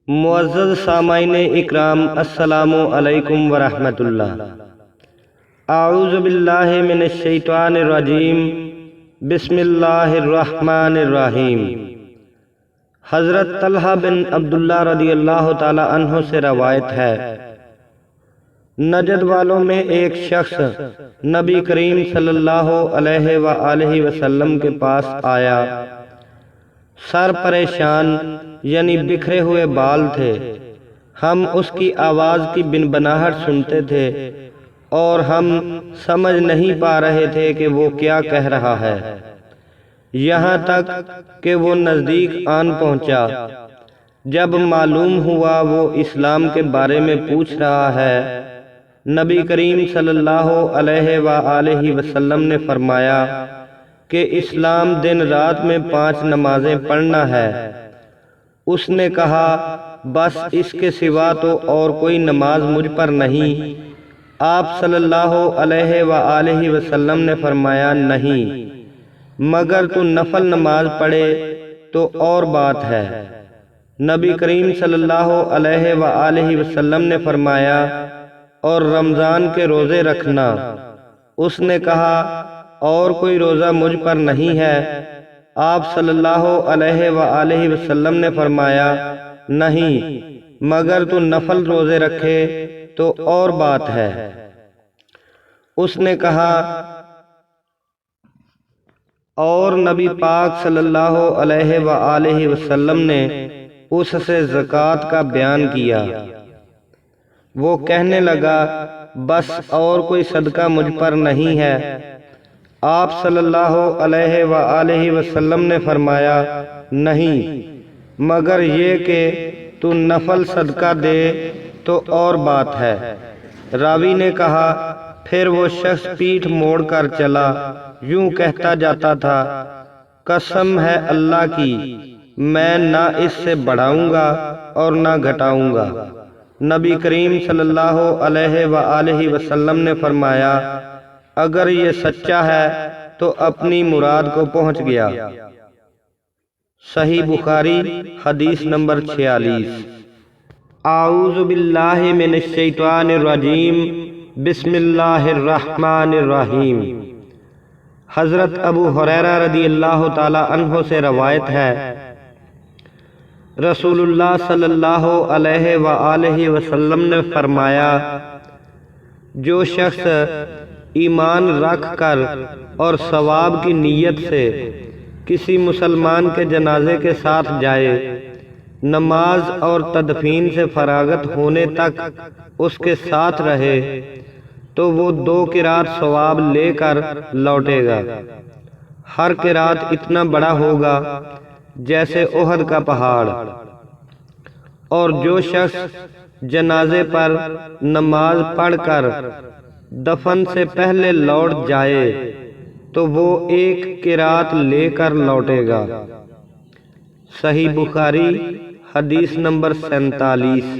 معزز سامعین اکرام، السلام علیکم ورحمۃ اللہ۔ اعوذ باللہ من الشیطان الرجیم، بسم اللہ الرحمن الرحیم۔ حضرت طلحہ بن عبداللہ رضی اللہ تعالی عنہ سے روایت ہے، نجد والوں میں ایک شخص نبی کریم صلی اللہ علیہ وآلہ وسلم کے پاس آیا۔ سر پریشان یعنی بکھرے ہوئے بال تھے۔ ہم اس کی آواز کی بنبناہٹ سنتے تھے اور ہم سمجھ نہیں پا رہے تھے کہ وہ کیا کہہ رہا ہے، یہاں تک کہ وہ نزدیک آن پہنچا۔ جب معلوم ہوا وہ اسلام کے بارے میں پوچھ رہا ہے، نبی کریم صلی اللہ علیہ وآلہ وسلم نے فرمایا کہ اسلام دن رات میں 5 نمازیں پڑھنا ہے۔ اس نے کہا، بس اس کے سوا تو اور کوئی نماز مجھ پر نہیں۔ آپ صلی اللہ علیہ وآلہ وسلم نے فرمایا، نہیں، مگر تو نفل نماز پڑھے تو اور بات ہے۔ نبی کریم صلی اللہ علیہ وآلہ وسلم نے فرمایا، اور رمضان کے روزے رکھنا۔ اس نے کہا، اور کوئی روزہ مجھ پر نہیں ہے۔ آپ صلی اللہ علیہ وآلہ وسلم نے فرمایا، نہیں، مگر تو نفل روزے رکھے تو اور بات ہے۔ اس نے کہا، اور نبی پاک صلی اللہ علیہ وآلہ وسلم نے اس سے زکوٰۃ کا بیان کیا۔ وہ کہنے لگا، بس اور کوئی صدقہ مجھ پر نہیں ہے۔ آپ صلی اللہ علیہ وآلہ وسلم نے فرمایا، نہیں، مگر یہ کہ تو نفل صدقہ دے تو اور بات ہے۔ راوی نے کہا، پھر وہ شخص پیٹھ موڑ کر چلا، یوں کہتا جاتا تھا، قسم ہے اللہ کی، میں نہ اس سے بڑھاؤں گا اور نہ گھٹاؤں گا۔ نبی کریم صلی اللہ علیہ وآلہ وسلم نے فرمایا، اگر یہ سچا ہے تو اپنی مراد کو پہنچ گیا۔ صحیح بخاری، حدیث نمبر 46۔ اعوذ باللہ من الشیطان الرجیم، بسم اللہ الرحمن الرحیم۔ حضرت ابو ہریرہ رضی اللہ تعالی عنہ سے روایت ہے، رسول اللہ صلی اللہ علیہ وآلہ وسلم نے فرمایا، جو شخص ایمان رکھ کر اور ثواب کی نیت سے کسی مسلمان کے جنازے کے ساتھ جائے، نماز اور تدفین سے فراغت ہونے تک اس کے ساتھ رہے، تو وہ 2 قرات ثواب لے کر لوٹے گا۔ ہر قرات اتنا بڑا ہوگا جیسے احد کا پہاڑ۔ اور جو شخص جنازے پر نماز پڑھ کر دفن سے پہلے لوٹ جائے تو وہ 1 قرات لے کر لوٹے گا۔ صحیح بخاری، حدیث نمبر 47۔